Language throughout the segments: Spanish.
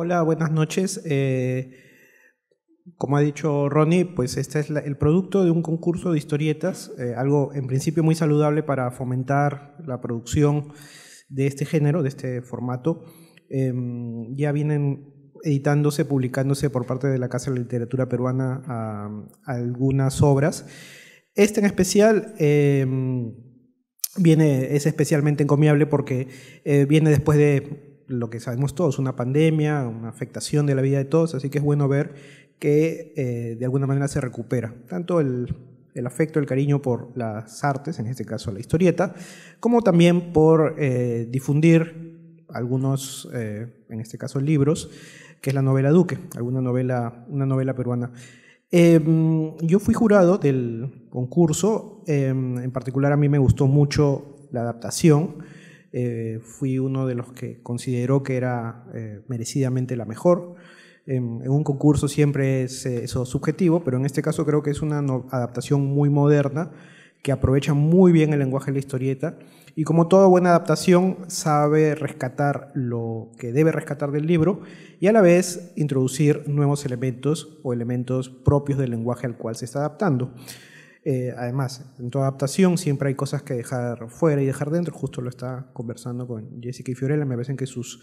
Hola, buenas noches. Como ha dicho Ronnie, pues este es el producto de un concurso de historietas, algo en principio muy saludable para fomentar la producción de este género, de este formato. Ya vienen editándose, publicándose por parte de la Casa de la Literatura Peruana algunas obras. Este en especial es especialmente encomiable porque viene después de lo que sabemos todos, una pandemia, una afectación de la vida de todos, así que es bueno ver que de alguna manera se recupera tanto el afecto, el cariño por las artes, en este caso la historieta, como también por difundir algunos, en este caso libros, que es la novela Duque, una novela peruana. Yo fui jurado del concurso, en particular a mí me gustó mucho la adaptación, fui uno de los que consideró que era merecidamente la mejor. En un concurso siempre es eso subjetivo, pero en este caso creo que es una adaptación muy moderna que aprovecha muy bien el lenguaje de la historieta y como toda buena adaptación sabe rescatar lo que debe rescatar del libro y a la vez introducir nuevos elementos o elementos propios del lenguaje al cual se está adaptando. Además, en toda adaptación siempre hay cosas que dejar fuera y dejar dentro. Justo lo estaba conversando con Jessica y Fiorella. Me parecen que sus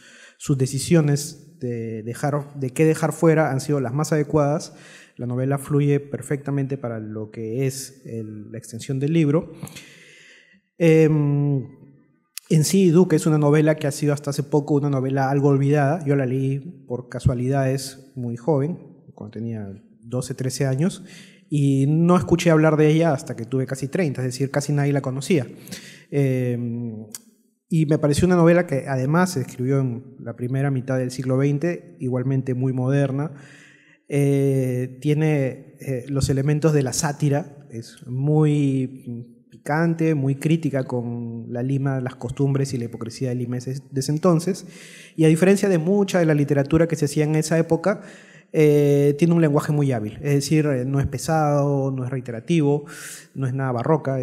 decisiones de qué dejar fuera han sido las más adecuadas. La novela fluye perfectamente para lo que es la extensión del libro. En sí, Duque es una novela que ha sido hasta hace poco una novela algo olvidada. Yo la leí por casualidades muy joven, cuando tenía 12, 13 años, y no escuché hablar de ella hasta que tuve casi 30, es decir, casi nadie la conocía. Y me pareció una novela que además se escribió en la primera mitad del siglo XX, igualmente muy moderna. Tiene los elementos de la sátira, es muy picante, muy crítica con la Lima, las costumbres y la hipocresía de Lima de ese entonces. Y a diferencia de mucha de la literatura que se hacía en esa época, tiene un lenguaje muy hábil, es decir, no es pesado, no es reiterativo, no es nada barroca,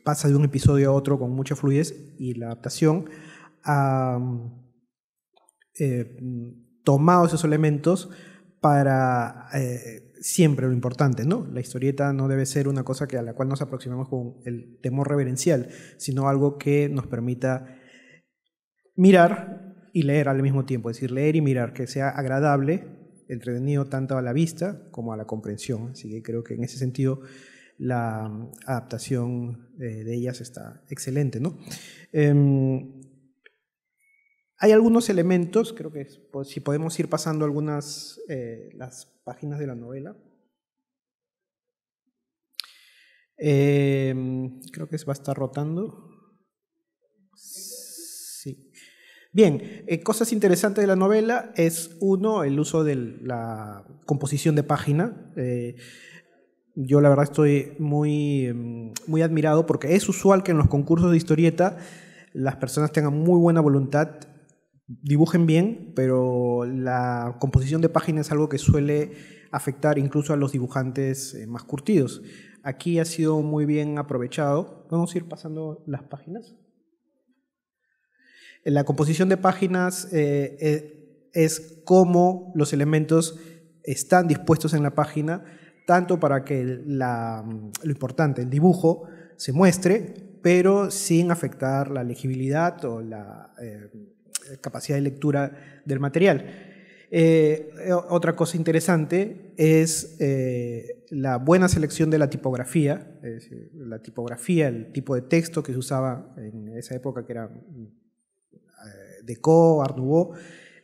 pasa de un episodio a otro con mucha fluidez y la adaptación ha tomado esos elementos para siempre lo importante, ¿no? La historieta no debe ser una cosa a la cual nos aproximamos con el temor reverencial, sino algo que nos permita mirar y leer al mismo tiempo, es decir, leer y mirar, que sea agradable, entretenido tanto a la vista como a la comprensión. Así que creo que en ese sentido la adaptación de ellas está excelente, ¿no? Hay algunos elementos, creo que si podemos ir pasando algunas las páginas de la novela. Creo que va a estar rotando. Sí. Bien, cosas interesantes de la novela es, uno, el uso de la composición de página. Yo la verdad estoy muy admirado porque es usual que en los concursos de historieta las personas tengan muy buena voluntad, dibujen bien, pero la composición de página es algo que suele afectar incluso a los dibujantes más curtidos. Aquí ha sido muy bien aprovechado. ¿Podemos ir pasando las páginas? La composición de páginas es cómo los elementos están dispuestos en la página, tanto para que lo importante, el dibujo, se muestre, pero sin afectar la legibilidad o la capacidad de lectura del material. Otra cosa interesante es la buena selección de la tipografía, es decir, la tipografía, el tipo de texto que se usaba en esa época, que era Decaux, Art Nouveau,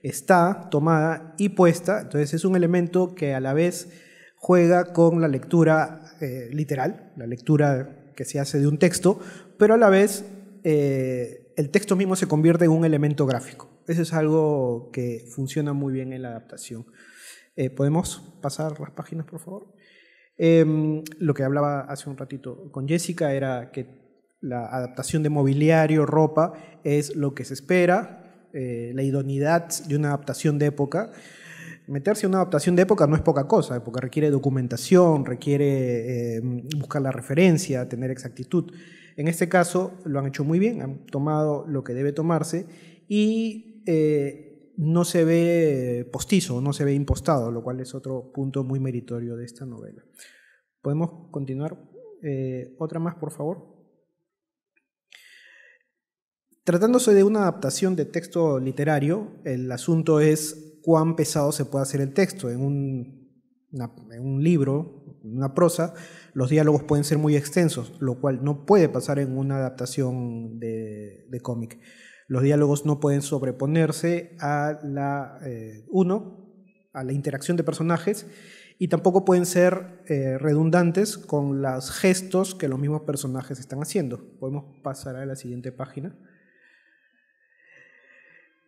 está tomada y puesta. Entonces es un elemento que a la vez juega con la lectura literal, la lectura que se hace de un texto, pero a la vez el texto mismo se convierte en un elemento gráfico. Eso es algo que funciona muy bien en la adaptación. ¿Podemos pasar las páginas, por favor? Lo que hablaba hace un ratito con Jessica era que la adaptación de mobiliario, ropa, es lo que se espera, la idoneidad de una adaptación de época. Meterse en una adaptación de época no es poca cosa, porque requiere documentación, requiere buscar la referencia, tener exactitud. En este caso lo han hecho muy bien, han tomado lo que debe tomarse y no se ve postizo, no se ve impostado, lo cual es otro punto muy meritorio de esta novela. ¿Podemos continuar? Otra más, por favor. Tratándose de una adaptación de texto literario, el asunto es cuán pesado se puede hacer el texto. En un libro, en una prosa, los diálogos pueden ser muy extensos, lo cual no puede pasar en una adaptación de cómic. Los diálogos no pueden sobreponerse a a la interacción de personajes, y tampoco pueden ser redundantes con los gestos que los mismos personajes están haciendo. Podemos pasar a la siguiente página.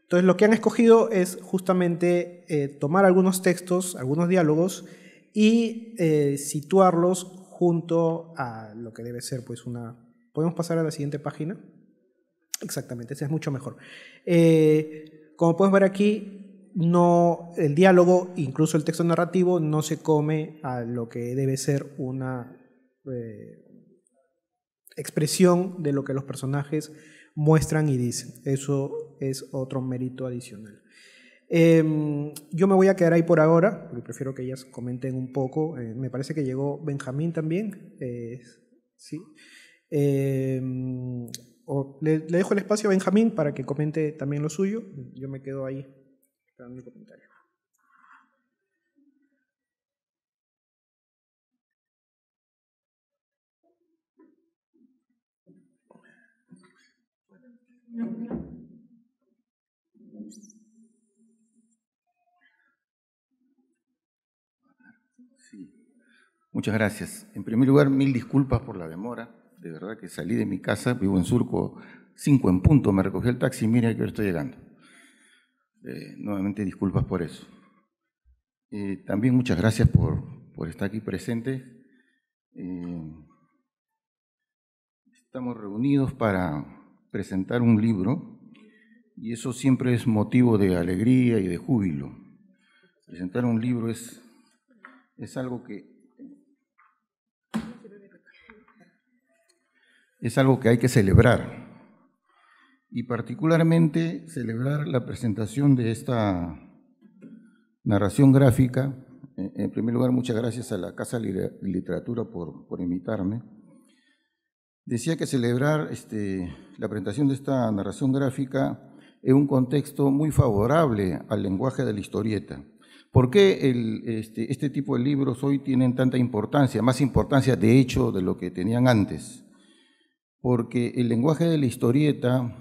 Entonces, lo que han escogido es justamente tomar algunos textos, algunos diálogos, y situarlos junto a lo que debe ser pues una... ¿Podemos pasar a la siguiente página? Exactamente, esa es mucho mejor. Como puedes ver aquí, el diálogo, incluso el texto narrativo, no se come a lo que debe ser una expresión de lo que los personajes muestran y dicen. Eso es otro mérito adicional. Yo me voy a quedar ahí por ahora, porque prefiero que ellas comenten un poco. Me parece que llegó Benjamín también. Sí. Le dejo el espacio a Benjamín para que comente también lo suyo. Yo me quedo ahí esperando mi comentario. Sí. Muchas gracias. En primer lugar, mil disculpas por la demora. De verdad que salí de mi casa, vivo en Surco, 5 en punto, me recogió el taxi, mira que ahora estoy llegando. Nuevamente disculpas por eso. También muchas gracias por estar aquí presente. Estamos reunidos para presentar un libro y eso siempre es motivo de alegría y de júbilo. Presentar un libro es algo que hay que celebrar, y particularmente celebrar la presentación de esta narración gráfica. En primer lugar, muchas gracias a la Casa de Literatura por invitarme. Decía que celebrar la presentación de esta narración gráfica en un contexto muy favorable al lenguaje de la historieta. ¿Por qué este tipo de libros hoy tienen tanta importancia, más importancia de hecho de lo que tenían antes? Porque el lenguaje de la historieta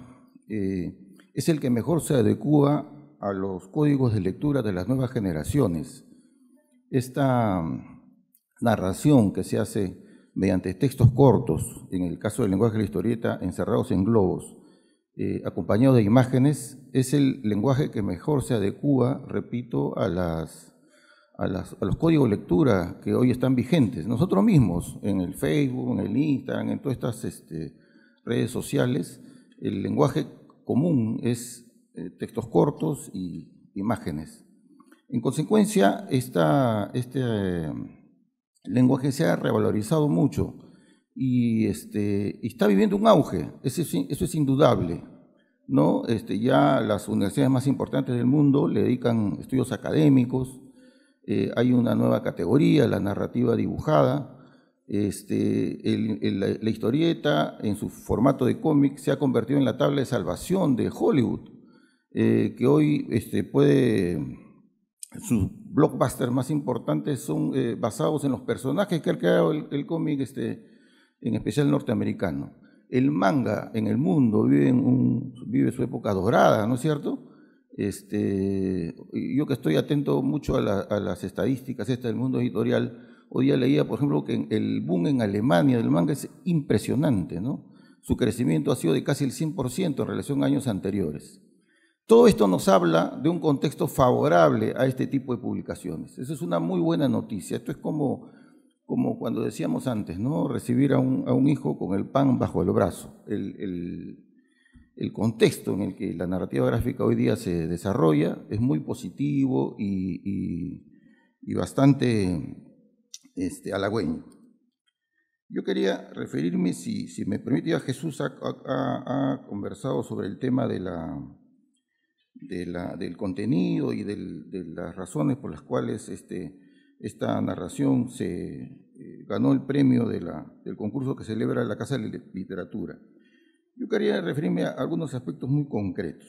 es el que mejor se adecúa a los códigos de lectura de las nuevas generaciones. Esta narración que se hace mediante textos cortos, en el caso del lenguaje de la historieta, encerrados en globos, acompañado de imágenes, es el lenguaje que mejor se adecúa, repito, a los códigos de lectura que hoy están vigentes. Nosotros mismos, en el Facebook, en el Instagram, en todas estas redes sociales, el lenguaje común es textos cortos y imágenes. En consecuencia, este lenguaje se ha revalorizado mucho y está viviendo un auge, eso es indudable, ¿no? Ya las universidades más importantes del mundo le dedican estudios académicos. Hay una nueva categoría, la narrativa dibujada. La historieta en su formato de cómic se ha convertido en la tabla de salvación de Hollywood, que hoy sus blockbusters más importantes son basados en los personajes que ha creado el cómic, en especial norteamericano. El manga en el mundo vive su época dorada, ¿no es cierto? Yo que estoy atento mucho a las estadísticas del mundo editorial, hoy día leía, por ejemplo, que el boom en Alemania del manga es impresionante, ¿no? Su crecimiento ha sido de casi el 100% en relación a años anteriores. Todo esto nos habla de un contexto favorable a este tipo de publicaciones. Eso es una muy buena noticia. Esto es como cuando decíamos antes, ¿no? Recibir a un hijo con el pan bajo el brazo. El contexto en el que la narrativa gráfica hoy día se desarrolla es muy positivo y bastante halagüeño. Yo quería referirme, si me permite, Jesús ha conversado sobre el tema de del contenido y de las razones por las cuales esta narración ganó el premio del concurso que celebra la Casa de la Literatura. Yo quería referirme a algunos aspectos muy concretos.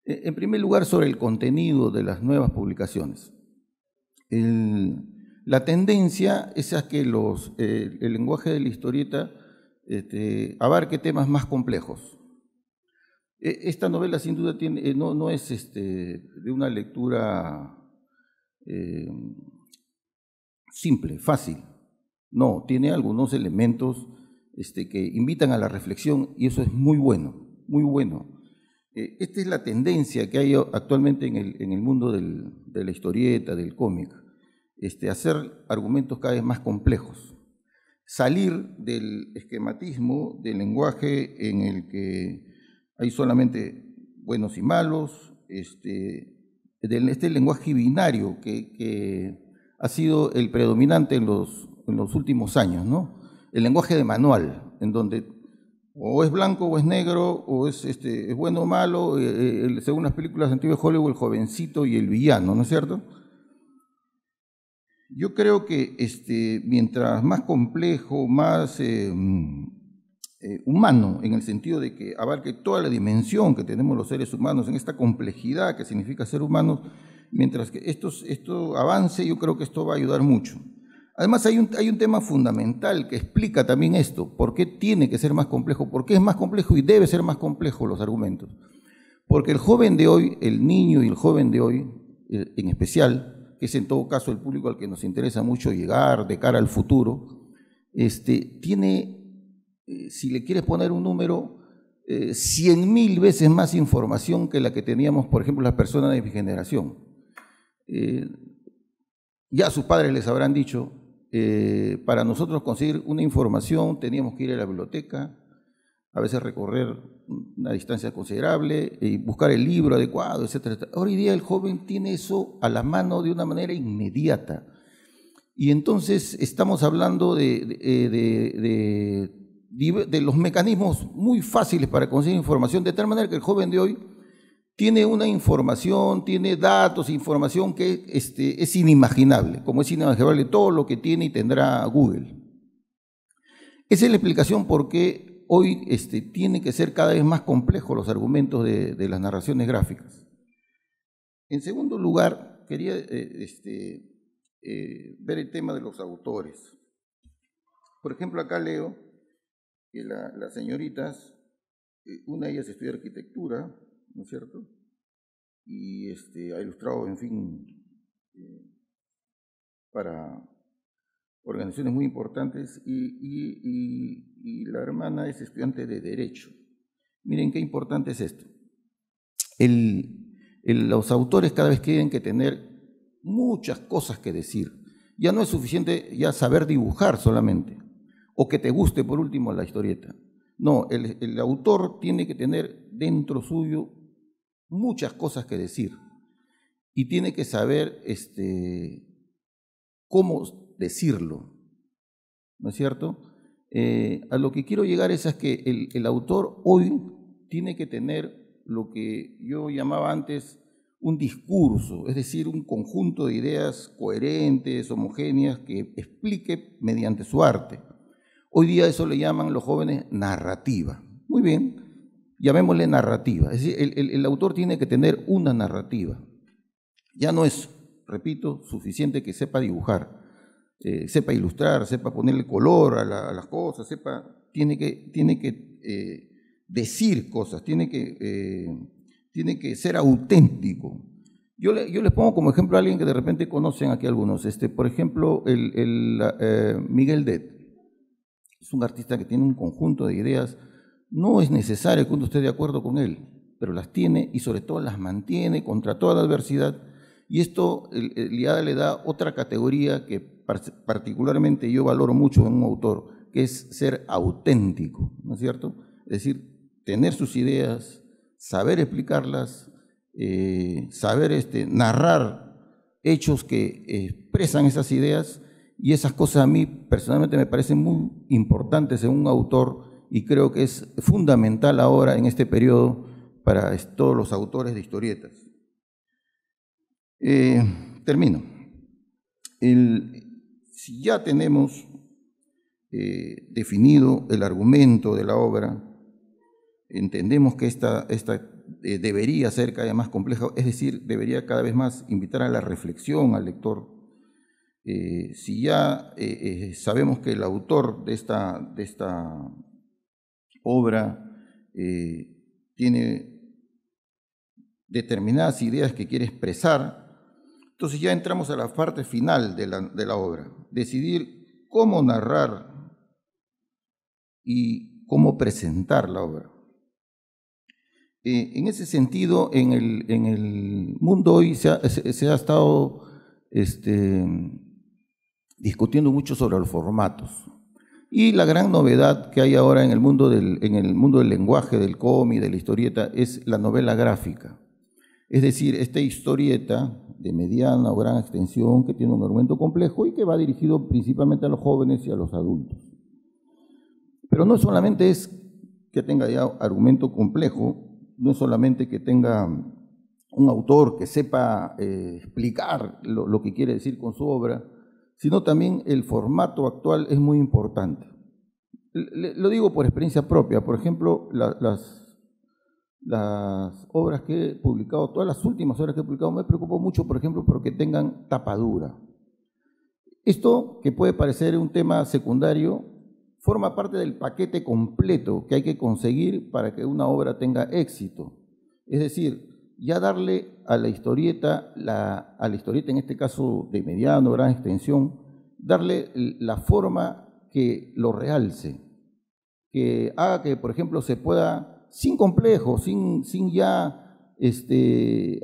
En primer lugar, sobre el contenido de las nuevas publicaciones. La tendencia es a que el lenguaje de la historieta abarque temas más complejos. Esta novela sin duda no es de una lectura simple, fácil. No, tiene algunos elementos que invitan a la reflexión y eso es muy bueno, muy bueno. Esta es la tendencia que hay actualmente en el mundo de la historieta, del cómic, hacer argumentos cada vez más complejos, salir del esquematismo del lenguaje en el que hay solamente buenos y malos, este lenguaje binario que ha sido el predominante en los últimos años, ¿no? El lenguaje de manual, en donde o es blanco o es negro, o es bueno o malo, según las películas antiguas de Hollywood, el jovencito y el villano, ¿no es cierto? Yo creo que mientras más complejo, más humano, en el sentido de que abarque toda la dimensión que tenemos los seres humanos, en esta complejidad que significa ser humanos, mientras que esto avance, yo creo que esto va a ayudar mucho. Además, hay un tema fundamental que explica también esto, por qué tiene que ser más complejo, por qué es más complejo y debe ser más complejo los argumentos. Porque el joven de hoy, el niño y el joven de hoy, en especial, que es en todo caso el público al que nos interesa mucho llegar de cara al futuro, tiene, si le quieres poner un número, 100.000 veces más información que la que teníamos, por ejemplo, las personas de mi generación. Ya sus padres les habrán dicho, para nosotros conseguir una información teníamos que ir a la biblioteca, a veces recorrer una distancia considerable, y buscar el libro adecuado, etcétera, etcétera. Hoy día el joven tiene eso a la mano de una manera inmediata. Y entonces estamos hablando de los mecanismos muy fáciles para conseguir información, de tal manera que el joven de hoy tiene una información, tiene datos, información que es inimaginable, como es inimaginable todo lo que tiene y tendrá Google. Esa es la explicación por qué hoy tiene que ser cada vez más complejos los argumentos de las narraciones gráficas. En segundo lugar, quería ver el tema de los autores. Por ejemplo, acá leo que las señoritas, una de ellas estudia arquitectura, ¿no es cierto? Y ha ilustrado, en fin, para organizaciones muy importantes, y la hermana es estudiante de Derecho. Miren qué importante es esto. Los autores cada vez tienen que tener muchas cosas que decir. Ya no es suficiente ya saber dibujar solamente, o que te guste por último la historieta. No, el autor tiene que tener dentro suyo muchas cosas que decir y tiene que saber cómo decirlo, ¿no es cierto? A lo que quiero llegar es a que el autor hoy tiene que tener lo que yo llamaba antes un discurso, es decir, un conjunto de ideas coherentes, homogéneas, que explique mediante su arte. Hoy día eso le llaman los jóvenes narrativa. Muy bien, llamémosle narrativa. Es decir, el autor tiene que tener una narrativa. Ya no es, repito, suficiente que sepa dibujar, sepa ilustrar, sepa ponerle color a las cosas, tiene que decir cosas, tiene que ser auténtico. Yo les pongo como ejemplo a alguien que de repente conocen aquí algunos. Por ejemplo, Miguel Det. Es un artista que tiene un conjunto de ideas. No es necesario que uno esté de acuerdo con él, pero las tiene y sobre todo las mantiene contra toda la adversidad. Y esto le da otra categoría que particularmente yo valoro mucho en un autor, que es ser auténtico, ¿no es cierto? Es decir, tener sus ideas, saber explicarlas, saber narrar hechos que expresan esas ideas, y esas cosas a mí personalmente me parecen muy importantes en un autor y creo que es fundamental ahora en este periodo para todos los autores de historietas. Termino. Si ya tenemos definido el argumento de la obra, entendemos que esta debería ser cada vez más compleja, es decir, debería cada vez más invitar a la reflexión al lector. Si ya sabemos que el autor de esta obra tiene determinadas ideas que quiere expresar, entonces ya entramos a la parte final de la obra, decidir cómo narrar y cómo presentar la obra. En ese sentido, en el mundo hoy se ha estado discutiendo mucho sobre los formatos. Y la gran novedad que hay ahora en el mundo del lenguaje, del cómic, de la historieta, es la novela gráfica. Es decir, esta historieta de mediana o gran extensión que tiene un argumento complejo y que va dirigido principalmente a los jóvenes y a los adultos. Pero no solamente es que tenga ya argumento complejo, no es solamente que tenga un autor que sepa explicar lo que quiere decir con su obra, sino también el formato actual es muy importante. Lo digo por experiencia propia. Por ejemplo, las obras que he publicado, todas las últimas obras que he publicado, me preocupo mucho, por ejemplo, porque tengan tapa dura. Esto, que puede parecer un tema secundario, forma parte del paquete completo que hay que conseguir para que una obra tenga éxito. Es decir, ya darle a la historieta en este caso de mediano o gran extensión, darle la forma que lo realce, que haga que, por ejemplo, se pueda, sin complejo, sin ya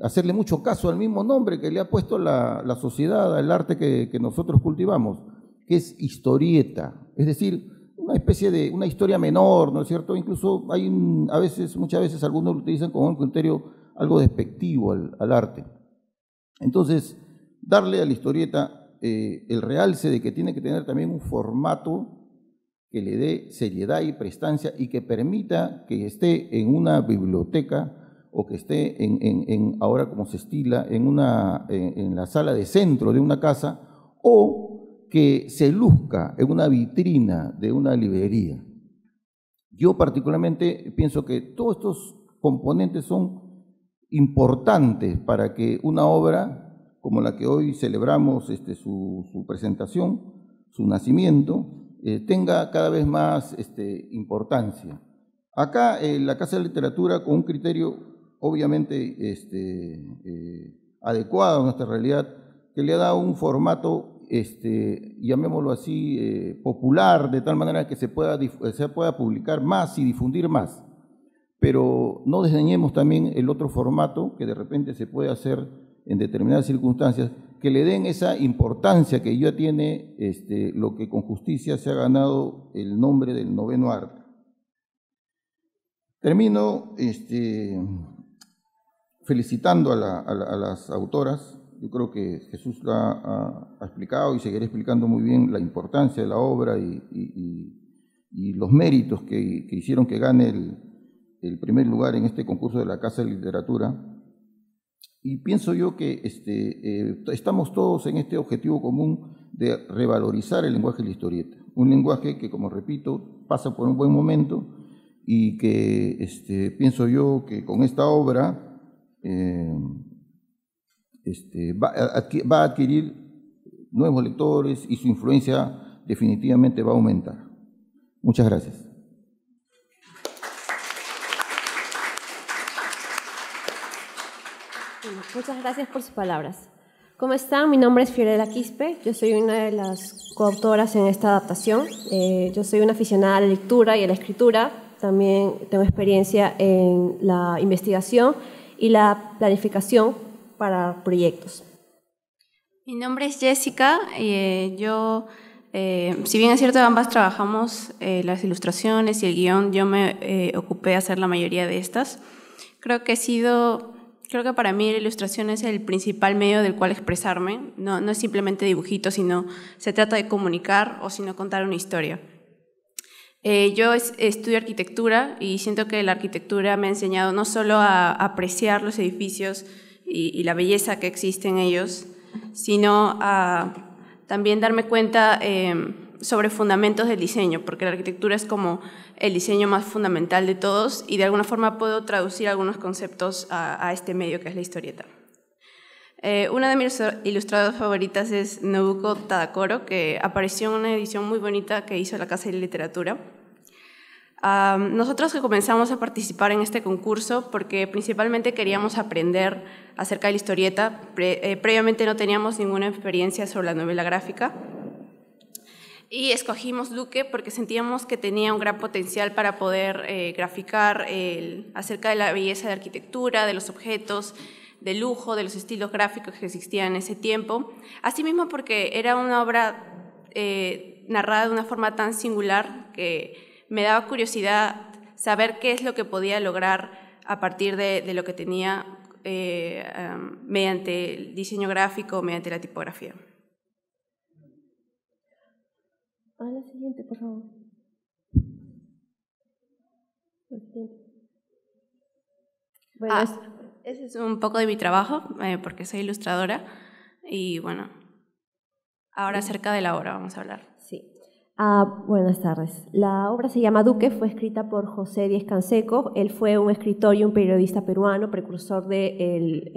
hacerle mucho caso al mismo nombre que le ha puesto la sociedad, al arte que nosotros cultivamos, que es historieta, es decir, una especie de una historia menor, ¿no es cierto? Incluso hay muchas veces algunos lo utilizan como un criterio algo despectivo al arte. Entonces, darle a la historieta el realce de que tiene que tener también un formato que le dé seriedad y prestancia y que permita que esté en una biblioteca o que esté ahora como se estila en la sala de centro de una casa, o que se luzca en una vitrina de una librería. Yo particularmente pienso que todos estos componentes son importantes para que una obra como la que hoy celebramos su presentación, su nacimiento, tenga cada vez más importancia. Acá la Casa de la Literatura, con un criterio obviamente adecuado a nuestra realidad, que le ha dado un formato llamémoslo así, popular, de tal manera que se pueda publicar más y difundir más. Pero no desdeñemos también el otro formato que de repente se puede hacer en determinadas circunstancias, que le den esa importancia que ya tiene lo que con justicia se ha ganado el nombre del noveno arte. Termino felicitando a las autoras. Yo creo que Jesús ha explicado y seguirá explicando muy bien la importancia de la obra y los méritos que hicieron que gane el primer lugar en este concurso de la Casa de Literatura. Y pienso yo que estamos todos en este objetivo común de revalorizar el lenguaje de la historieta. Un lenguaje que, como repito, pasa por un buen momento y que pienso yo que con esta obra va a adquirir nuevos lectores y su influencia definitivamente va a aumentar. Muchas gracias. Muchas gracias por sus palabras. ¿Cómo están? Mi nombre es Fiorella Quispe. Yo soy una de las coautoras en esta adaptación. Yo soy una aficionada a la lectura y a la escritura. También tengo experiencia en la investigación y la planificación para proyectos. Mi nombre es Jessica. Yo, si bien es cierto, ambas trabajamos las ilustraciones y el guión, yo me ocupé de hacer la mayoría de estas. Creo que para mí la ilustración es el principal medio del cual expresarme. No es simplemente dibujitos, sino se trata de comunicar o sino contar una historia. Yo estudio arquitectura y siento que la arquitectura me ha enseñado no solo a apreciar los edificios y la belleza que existe en ellos, sino a también darme cuenta sobre fundamentos del diseño, porque la arquitectura es como el diseño más fundamental de todos y de alguna forma puedo traducir algunos conceptos a este medio que es la historieta. Una de mis ilustradoras favoritas es Nobuko Tadakoro, que apareció en una edición muy bonita que hizo la Casa de Literatura. Nosotros que comenzamos a participar en este concurso porque principalmente queríamos aprender acerca de la historieta. Previamente no teníamos ninguna experiencia sobre la novela gráfica. Y escogimos Duque porque sentíamos que tenía un gran potencial para poder graficar acerca de la belleza de la arquitectura, de los objetos, del lujo, de los estilos gráficos que existían en ese tiempo. Asimismo porque era una obra narrada de una forma tan singular que me daba curiosidad saber qué es lo que podía lograr a partir de lo que tenía mediante el diseño gráfico, mediante la tipografía. A la siguiente, por favor. Bueno, ese es un poco de mi trabajo, porque soy ilustradora. Y bueno, ahora acerca de la obra vamos a hablar. Sí. Buenas tardes. La obra se llama Duque, fue escrita por José Díez Canseco. Él fue un escritor y un periodista peruano, precursor del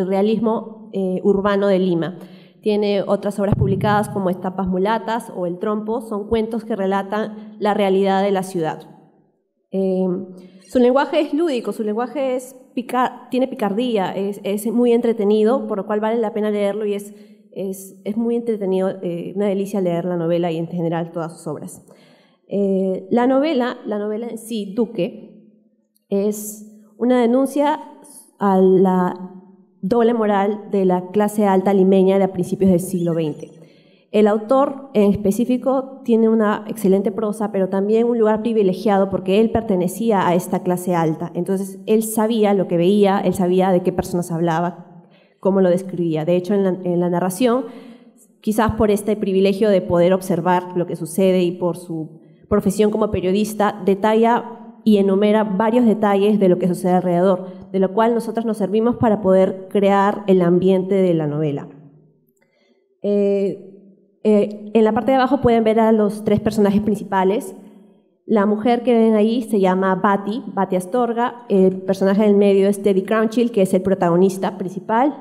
realismo urbano de Lima. Tiene otras obras publicadas como Estampas Mulatas o El Trompo, son cuentos que relatan la realidad de la ciudad. Su lenguaje es lúdico, su lenguaje tiene picardía, es muy entretenido, por lo cual vale la pena leerlo y es muy entretenido, una delicia leer la novela y en general todas sus obras. La novela en sí, Duque, es una denuncia a la doble moral de la clase alta limeña de a principios del siglo XX. El autor en específico tiene una excelente prosa, pero también un lugar privilegiado porque él pertenecía a esta clase alta. Entonces, él sabía lo que veía, él sabía de qué personas hablaba, cómo lo describía. De hecho, en la narración, quizás por este privilegio de poder observar lo que sucede y por su profesión como periodista, detalla y enumera varios detalles de lo que sucede alrededor, de lo cual nosotros nos servimos para poder crear el ambiente de la novela. En la parte de abajo pueden ver a los tres personajes principales. La mujer que ven ahí se llama Bati Astorga. El personaje del medio es Teddy Crunchill, que es el protagonista principal.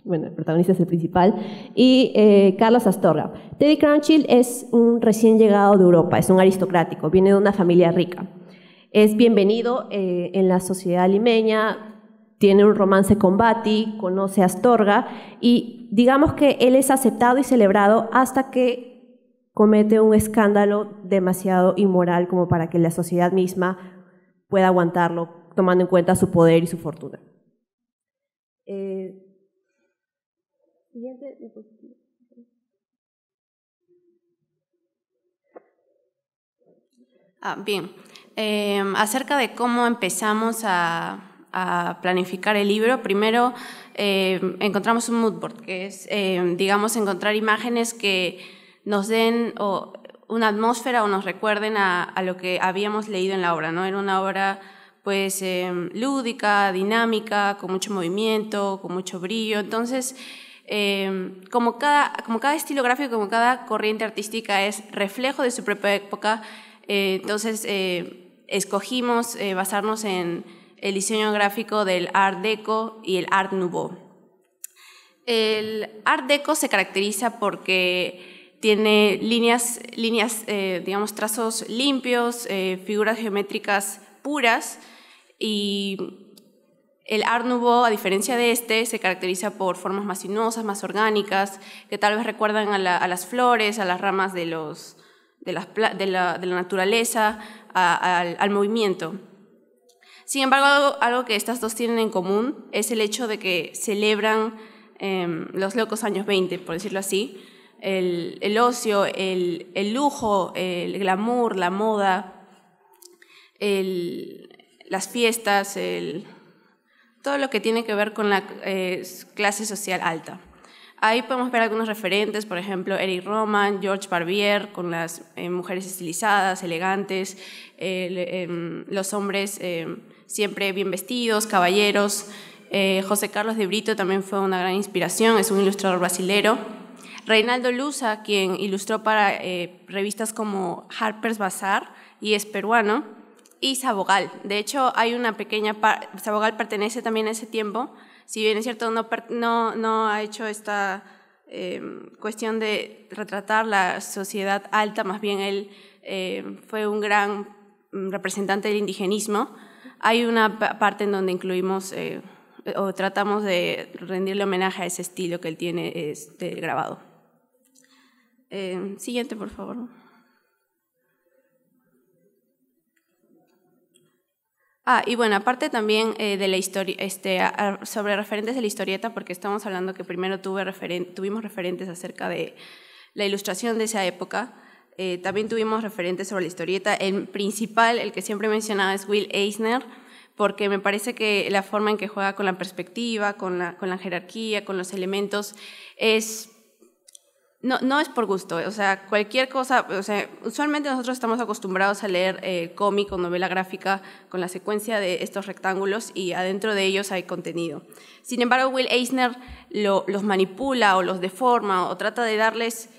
Bueno, el protagonista es el principal. Y Carlos Astorga. Teddy Crunchill es un recién llegado de Europa, es un aristocrático, viene de una familia rica. Es bienvenido en la sociedad limeña, tiene un romance con Bati, conoce a Astorga y digamos que él es aceptado y celebrado hasta que comete un escándalo demasiado inmoral como para que la sociedad misma pueda aguantarlo, tomando en cuenta su poder y su fortuna. Siguiente diapositiva. Bien, acerca de cómo empezamos a planificar el libro, primero encontramos un mood board, que es, digamos, encontrar imágenes que nos den una atmósfera o nos recuerden a lo que habíamos leído en la obra, ¿no? Era una obra pues lúdica, dinámica, con mucho movimiento, con mucho brillo. Entonces, como cada estilo gráfico, como cada corriente artística es reflejo de su propia época, entonces escogimos basarnos en el diseño gráfico del Art Deco y el Art Nouveau. El Art Deco se caracteriza porque tiene líneas, digamos, trazos limpios, figuras geométricas puras, y el Art Nouveau, a diferencia de se caracteriza por formas más sinuosas, más orgánicas, que tal vez recuerdan a las flores, a las ramas de la naturaleza, al movimiento. Sin embargo, algo que estas dos tienen en común es el hecho de que celebran los locos años 20, por decirlo así, el ocio, el lujo, el glamour, la moda, las fiestas, todo lo que tiene que ver con la clase social alta. Ahí podemos ver algunos referentes, por ejemplo, Eric Roman, George Barbier, con las mujeres estilizadas, elegantes, los hombres siempre bien vestidos, caballeros. José Carlos de Brito también fue una gran inspiración, es un ilustrador brasilero. Reinaldo Luza, quien ilustró para revistas como Harper's Bazaar y es peruano. Y Sabogal, de hecho hay una pequeña Sabogal pertenece también a ese tiempo. Si bien es cierto, no ha hecho esta cuestión de retratar la sociedad alta, más bien él fue un gran representante del indigenismo. Hay una parte en donde incluimos o tratamos de rendirle homenaje a ese estilo que él tiene grabado. Siguiente, por favor. Y bueno, aparte también de la historia, sobre referentes de la historieta, porque estamos hablando que primero tuvimos referentes acerca de la ilustración de esa época, también tuvimos referentes sobre la historieta. El principal, el que siempre mencionaba, es Will Eisner, porque me parece que la forma en que juega con la perspectiva, con la jerarquía, con los elementos, no es por gusto, o sea, cualquier cosa, o sea, usualmente nosotros estamos acostumbrados a leer cómic o novela gráfica con la secuencia de estos rectángulos y adentro de ellos hay contenido. Sin embargo, Will Eisner los manipula o los deforma o trata de darles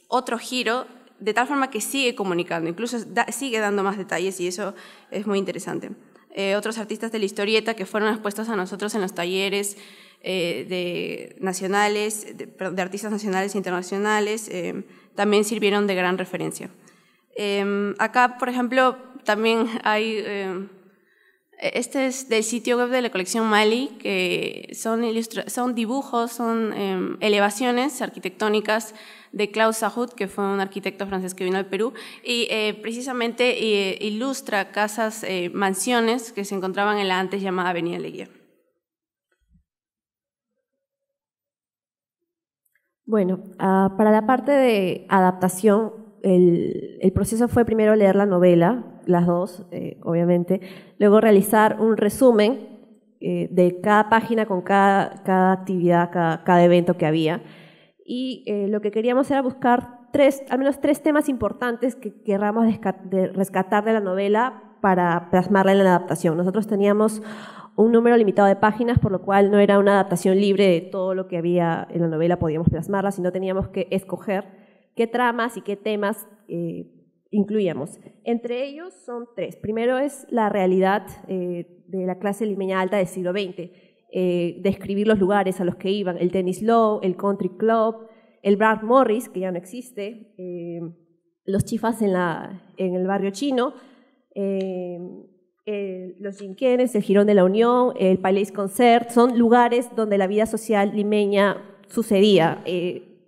otro giro de tal forma que sigue comunicando, incluso sigue dando más detalles y eso es muy interesante. Otros artistas de la historieta que fueron expuestos a nosotros en los talleres de artistas nacionales e internacionales, también sirvieron de gran referencia. Acá, por ejemplo, también hay, este es del sitio web de la colección Mali, que son dibujos, son elevaciones arquitectónicas de Claude Sahut, que fue un arquitecto francés que vino al Perú, y precisamente ilustra casas, mansiones que se encontraban en la antes llamada Avenida Leguía. Bueno, para la parte de adaptación, el proceso fue primero leer la novela, las dos, obviamente, luego realizar un resumen de cada página con cada actividad, cada evento que había. Y lo que queríamos era buscar al menos tres temas importantes que querramos rescatar de la novela para plasmarla en la adaptación. Nosotros teníamos un número limitado de páginas, por lo cual no era una adaptación libre de todo lo que había en la novela, podíamos plasmarla, sino teníamos que escoger qué tramas y qué temas incluíamos. Entre ellos son tres. Primero es la realidad de la clase limeña alta del siglo XX, describir los lugares a los que iban, el Tennis Low, el Country Club, el Bar Morris, que ya no existe, los chifas en el barrio chino, los Jinquenes, el Jirón de la Unión, el Palais Concert, son lugares donde la vida social limeña sucedía,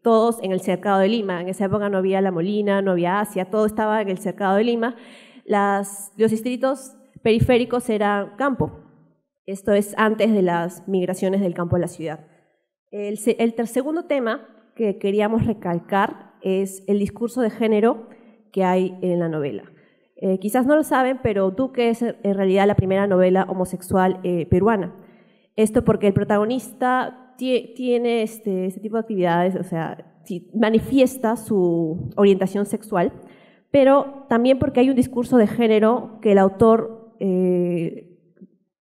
todos en el Cercado de Lima. En esa época no había La Molina, no había Asia, todo estaba en el Cercado de Lima. Los distritos periféricos eran campo. Esto es antes de las migraciones del campo a la ciudad. El segundo tema que queríamos recalcar es el discurso de género que hay en la novela. Quizás no lo saben, pero Duque es en realidad la primera novela homosexual peruana. Esto porque el protagonista tiene este tipo de actividades, o sea, manifiesta su orientación sexual, pero también porque hay un discurso de género que el autor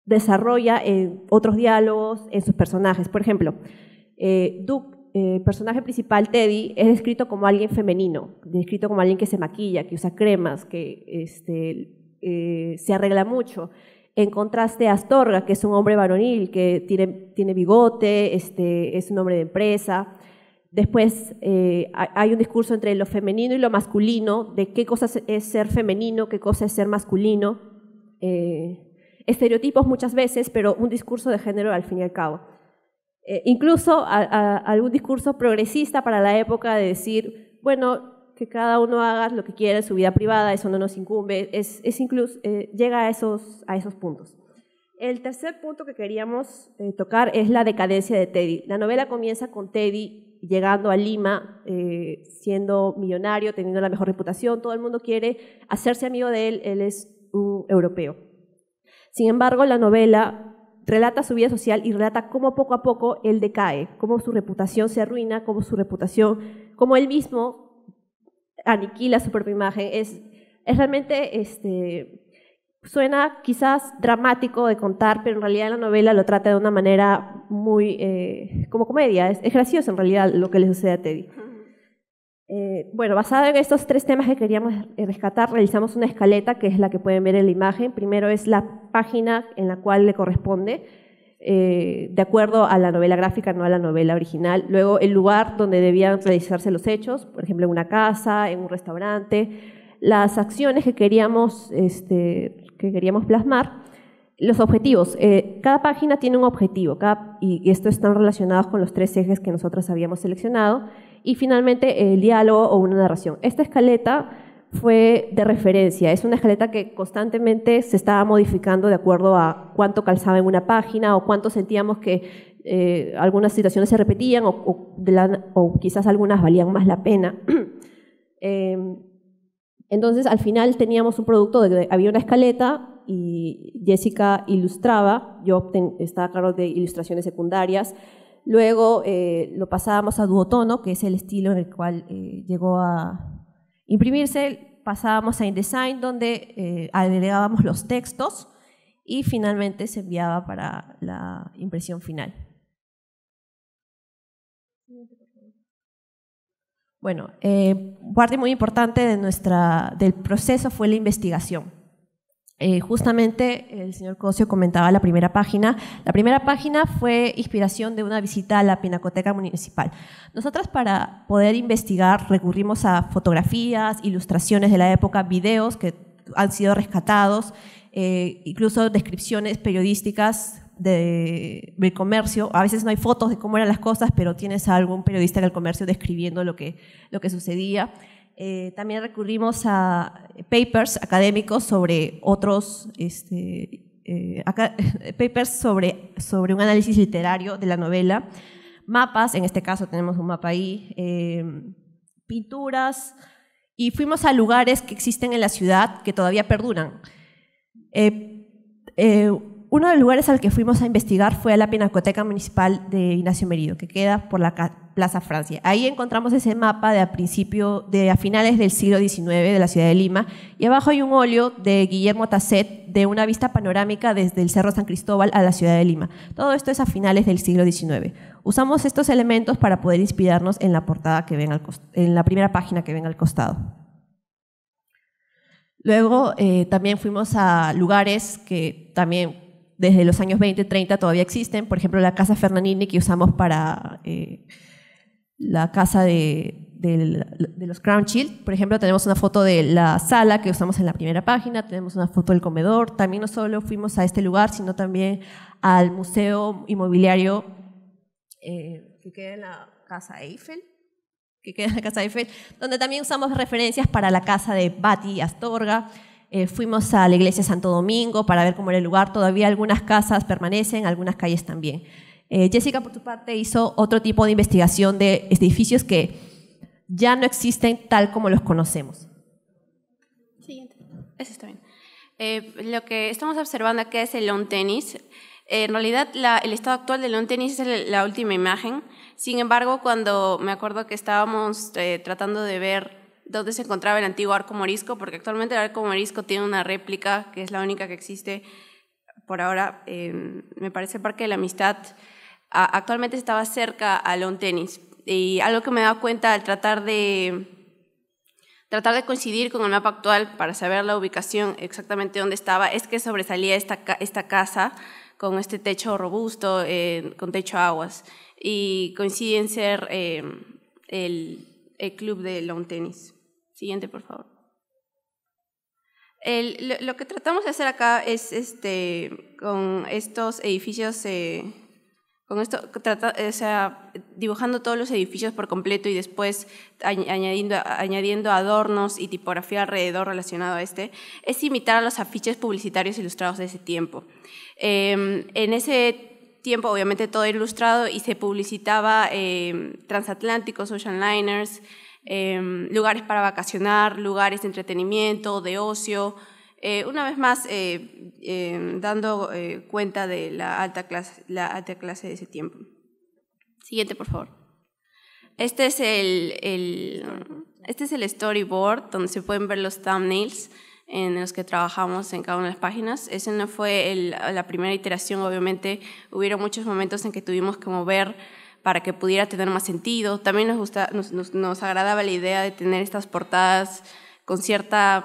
desarrolla en otros diálogos, en sus personajes. Por ejemplo, Duque, el personaje principal, Teddy, es descrito como alguien femenino, descrito como alguien que se maquilla, que usa cremas, que se arregla mucho. En contraste a Astorga, que es un hombre varonil, que tiene bigote, es un hombre de empresa. Después hay un discurso entre lo femenino y lo masculino, de qué cosa es ser femenino, qué cosa es ser masculino. Estereotipos muchas veces, pero un discurso de género al fin y al cabo. Incluso algún discurso progresista para la época de decir, bueno, que cada uno haga lo que quiera en su vida privada, eso no nos incumbe, incluso, llega a esos puntos. El tercer punto que queríamos tocar es la decadencia de Teddy. La novela comienza con Teddy llegando a Lima, siendo millonario, teniendo la mejor reputación, todo el mundo quiere hacerse amigo de él es un europeo. Sin embargo, la novela relata su vida social y relata cómo poco a poco él decae, cómo su reputación se arruina, cómo él mismo aniquila su propia imagen. Es realmente, suena quizás dramático de contar, pero en realidad la novela lo trata de una manera muy, como comedia. Es gracioso en realidad lo que le sucede a Teddy. Bueno, basado en estos 3 temas que queríamos rescatar, realizamos una escaleta, que es la que pueden ver en la imagen. Primero es la página en la cual le corresponde, de acuerdo a la novela gráfica, no a la novela original. Luego el lugar donde debían realizarse los hechos, por ejemplo, en una casa, en un restaurante. Las acciones que queríamos plasmar. Los objetivos. Cada página tiene un objetivo y estos están relacionados con los 3 ejes que nosotros habíamos seleccionado. Y finalmente el diálogo o una narración. Esta escaleta fue de referencia. Es una escaleta que constantemente se estaba modificando de acuerdo a cuánto calzaba en una página o cuánto sentíamos que algunas situaciones se repetían o quizás algunas valían más la pena. Entonces, al final teníamos un producto de que había una escaleta y Jessica ilustraba, yo estaba a cargo de ilustraciones secundarias. Luego lo pasábamos a duotono, que es el estilo en el cual llegó a imprimirse. Pasábamos a InDesign, donde agregábamos los textos y finalmente se enviaba para la impresión final. Bueno, parte muy importante del proceso fue la investigación. Justamente el señor Cosio comentaba la primera página. La primera página fue inspiración de una visita a la Pinacoteca Municipal. Nosotras, para poder investigar, recurrimos a fotografías, ilustraciones de la época, videos que han sido rescatados, incluso descripciones periodísticas del comercio. A veces no hay fotos de cómo eran las cosas, pero tienes a algún periodista del comercio describiendo lo que sucedía. También recurrimos a papers académicos sobre otros papers sobre un análisis literario de la novela, mapas, en este caso tenemos un mapa ahí, pinturas, y fuimos a lugares que existen en la ciudad que todavía perduran. Uno de los lugares al que fuimos a investigar fue a la Pinacoteca Municipal de Ignacio Merido, que queda por la Plaza Francia. Ahí encontramos ese mapa a finales del siglo XIX de la ciudad de Lima, y abajo hay un óleo de Guillermo Tasset de una vista panorámica desde el Cerro San Cristóbal a la ciudad de Lima. Todo esto es a finales del siglo XIX. Usamos estos elementos para poder inspirarnos en la portada que ven en la primera página que ven al costado. Luego también fuimos a lugares que también desde los años 20, 30 todavía existen. Por ejemplo, la Casa Fernandini, que usamos para la casa de los Crown Shield. Por ejemplo, tenemos una foto de la sala que usamos en la primera página, tenemos una foto del comedor. También no solo fuimos a este lugar, sino también al Museo Inmobiliario que queda en la Casa Eiffel, donde también usamos referencias para la casa de Batty Astorga. Fuimos a la iglesia de Santo Domingo para ver cómo era el lugar. Todavía algunas casas permanecen, algunas calles también. Jessica, por su parte, hizo otro tipo de investigación de edificios que ya no existen tal como los conocemos. Siguiente. Eso está bien. Lo que estamos observando acá es el lawn tennis. En realidad, el estado actual del lawn tennis es la última imagen. Sin embargo, cuando me acuerdo que estábamos tratando de ver dónde se encontraba el antiguo Arco Morisco, porque actualmente el Arco Morisco tiene una réplica, que es la única que existe por ahora, me parece el Parque de la Amistad. Actualmente estaba cerca al lawn tennis, y algo que me he dado cuenta al tratar de coincidir con el mapa actual para saber la ubicación exactamente dónde estaba, es que sobresalía esta casa con este techo robusto, con techo aguas, y coincide en ser el club de lawn tennis. Siguiente, por favor. Lo que tratamos de hacer acá es con estos edificios, dibujando todos los edificios por completo y después añadiendo adornos y tipografía alrededor relacionado a es imitar a los afiches publicitarios ilustrados de ese tiempo. En ese tiempo, obviamente, todo era ilustrado y se publicitaba transatlánticos, ocean liners, lugares para vacacionar, lugares de entretenimiento, de ocio, Una vez más, dando cuenta de la alta clase de ese tiempo. Siguiente, por favor. Este es el storyboard, donde se pueden ver los thumbnails en los que trabajamos en cada una de las páginas. Ese no fue la primera iteración, obviamente hubieron muchos momentos en que tuvimos que mover para que pudiera tener más sentido. También nos agradaba la idea de tener estas portadas con cierta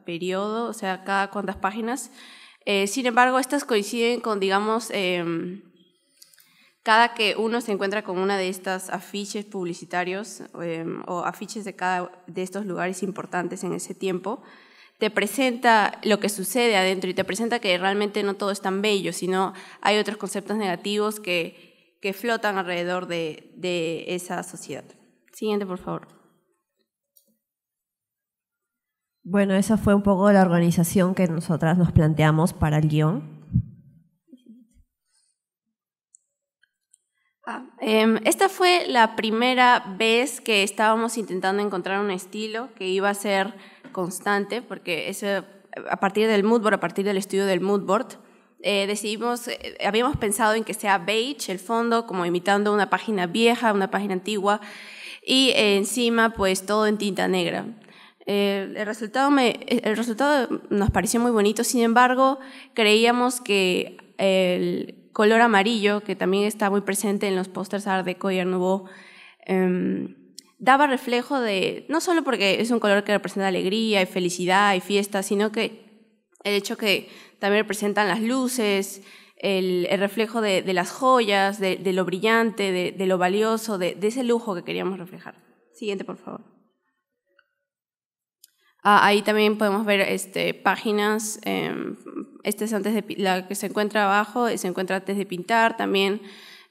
periodo, o sea, cada cuantas páginas. Sin embargo, estas coinciden con, digamos, cada que uno se encuentra con una de estas afiches publicitarios o afiches de cada de estos lugares importantes en ese tiempo, te presenta lo que sucede adentro y te presenta que realmente no todo es tan bello, sino hay otros conceptos negativos que flotan alrededor de esa sociedad. Siguiente, por favor. Bueno, esa fue un poco la organización que nosotras nos planteamos para el guión. Esta fue la primera vez que estábamos intentando encontrar un estilo que iba a ser constante, porque a partir del mood board, a partir del estudio del mood board, habíamos pensado en que sea beige el fondo, como imitando una página vieja, una página antigua, y encima pues todo en tinta negra. El resultado nos pareció muy bonito, sin embargo, creíamos que el color amarillo, que también está muy presente en los pósters Art Deco y Art Nouveau, daba reflejo de, no solo porque es un color que representa alegría y felicidad y fiesta, sino que el hecho que también representan las luces, el reflejo de las joyas, de lo brillante, de lo valioso, de ese lujo que queríamos reflejar. Siguiente, por favor. Ahí también podemos ver páginas, es antes de la que se encuentra abajo, se encuentra antes de pintar, también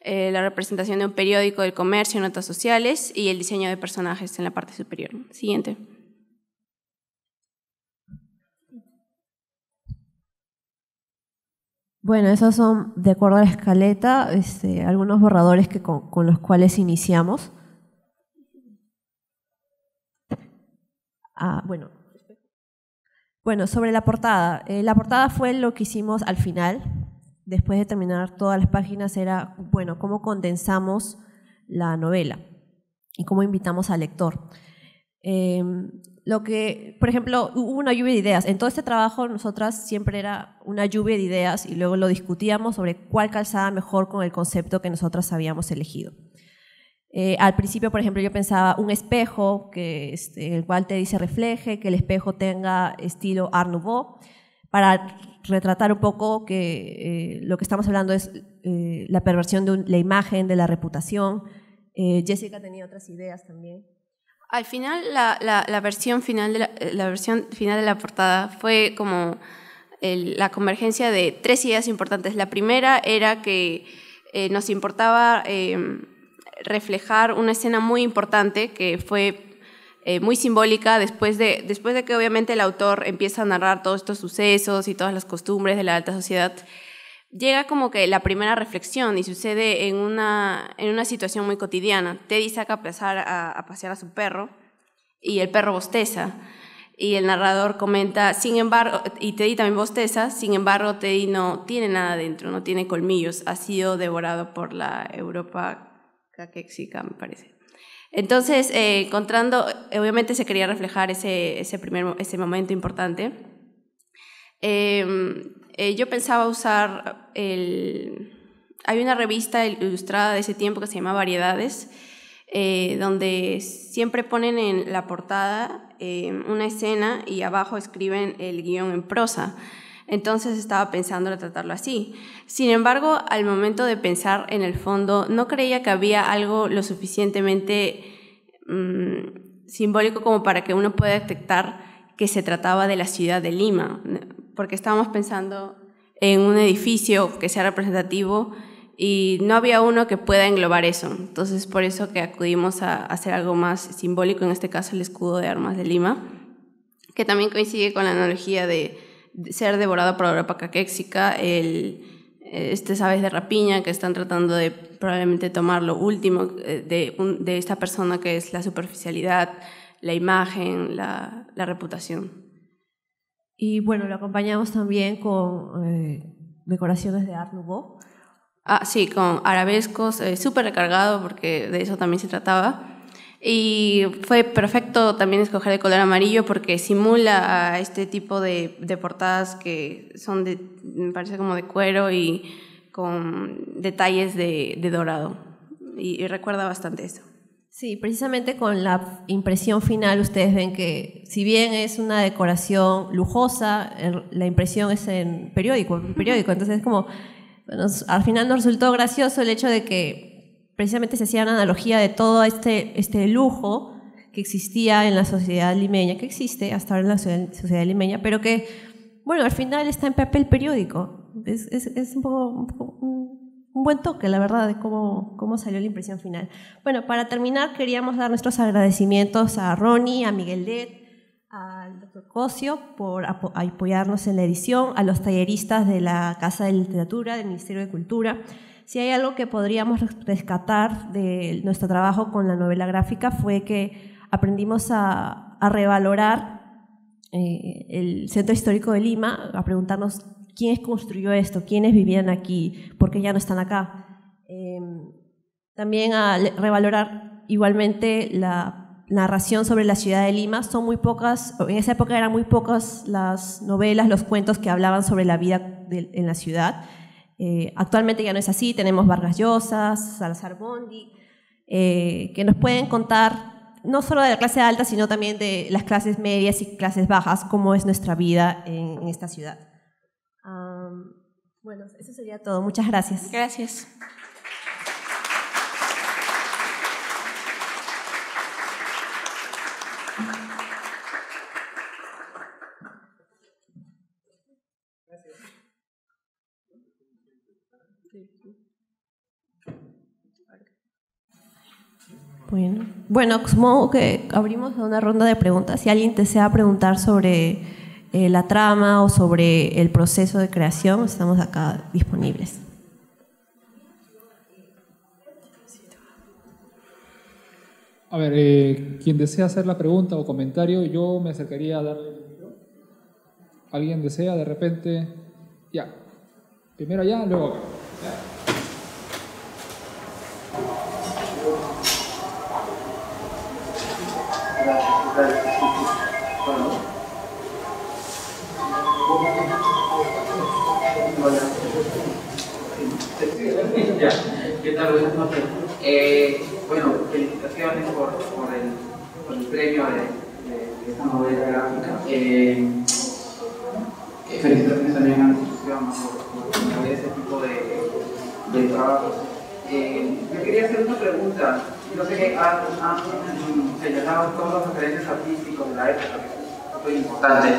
la representación de un periódico del comercio, notas sociales y el diseño de personajes en la parte superior. Siguiente. Bueno, esos son, de acuerdo a la escaleta, algunos borradores con los cuales iniciamos. Bueno, sobre la portada. La portada fue lo que hicimos al final, después de terminar todas las páginas, era, bueno, cómo condensamos la novela y cómo invitamos al lector. Por ejemplo, hubo una lluvia de ideas. En todo este trabajo, nosotras siempre era una lluvia de ideas y luego lo discutíamos sobre cuál calzaba mejor con el concepto que nosotras habíamos elegido. Al principio, por ejemplo, yo pensaba un espejo el cual te dice refleje, que el espejo tenga estilo Art Nouveau, para retratar un poco que lo que estamos hablando es la perversión de la imagen, de la reputación. Jessica tenía otras ideas también. Al final, la versión final de la portada fue como la convergencia de tres ideas importantes. La primera era que nos importaba reflejar una escena muy importante que fue muy simbólica después de que obviamente el autor empieza a narrar todos estos sucesos y todas las costumbres de la alta sociedad. Llega como que la primera reflexión y sucede en una situación muy cotidiana. Teddy saca a pasear a su perro y el perro bosteza y el narrador comenta, sin embargo, y Teddy también bosteza, sin embargo Teddy no tiene nada dentro, no tiene colmillos, ha sido devorado por la Europa caquéxica, me parece. Entonces, obviamente se quería reflejar ese momento importante. Yo pensaba usar hay una revista ilustrada de ese tiempo que se llama Variedades, donde siempre ponen en la portada una escena y abajo escriben el guión en prosa. Entonces estaba pensando en tratarlo así. Sin embargo, al momento de pensar en el fondo, no creía que había algo lo suficientemente simbólico como para que uno pueda detectar que se trataba de la ciudad de Lima, porque estábamos pensando en un edificio que sea representativo y no había uno que pueda englobar eso. Entonces, por eso que acudimos a hacer algo más simbólico, en este caso el escudo de armas de Lima, que también coincide con la analogía de ser devorado por la Europa caquéxica, estas aves de rapiña que están tratando de probablemente tomar lo último de esta persona, que es la superficialidad, la imagen, la reputación. Y bueno, lo acompañamos también con decoraciones de Art Nouveau. Ah, sí, con arabescos, súper recargado porque de eso también se trataba. Y fue perfecto también escoger el color amarillo porque simula a este tipo de portadas que son me parece como de cuero y con detalles de dorado. Y recuerda bastante eso. Sí, precisamente con la impresión final ustedes ven que si bien es una decoración lujosa, la impresión es en periódico, entonces es como, bueno, al final nos resultó gracioso el hecho de que precisamente se hacía una analogía de todo este lujo que existía en la sociedad limeña, que existe hasta ahora en la sociedad limeña, pero que, bueno, al final está en papel periódico. Es un poco un buen toque, la verdad, de cómo salió la impresión final. Bueno, para terminar, queríamos dar nuestros agradecimientos a Ronnie, a Miguel Det, al Dr. Cosio por apoyarnos en la edición, a los talleristas de la Casa de Literatura, del Ministerio de Cultura. Si hay algo que podríamos rescatar de nuestro trabajo con la novela gráfica fue que aprendimos a revalorar el Centro Histórico de Lima, a preguntarnos quiénes construyó esto, quiénes vivían aquí, por qué ya no están acá. También a revalorar igualmente la narración sobre la ciudad de Lima. Son muy pocas, en esa época eran muy pocas las novelas, los cuentos que hablaban sobre la vida en la ciudad. Actualmente ya no es así, tenemos Vargas Llosa, Salazar Bondi, que nos pueden contar no solo de la clase alta, sino también de las clases medias y clases bajas, cómo es nuestra vida en esta ciudad. Bueno, eso sería todo. Muchas gracias. Gracias. Bueno, supongo que abrimos una ronda de preguntas. Si alguien desea preguntar sobre la trama o sobre el proceso de creación, estamos acá disponibles. A ver, quien desea hacer la pregunta o comentario, yo me acercaría a darle el micro. ¿Alguien desea de repente? Ya. Primero allá, luego acá. Ya. Ya, ¿qué tal? Buenas noches. Bueno, felicitaciones por el premio de esta novela gráfica. Felicitaciones también a la institución por ese tipo de trabajos. Yo quería hacer una pregunta. Yo sé que han señalado todos los referentes artísticos de la época, que es muy importante.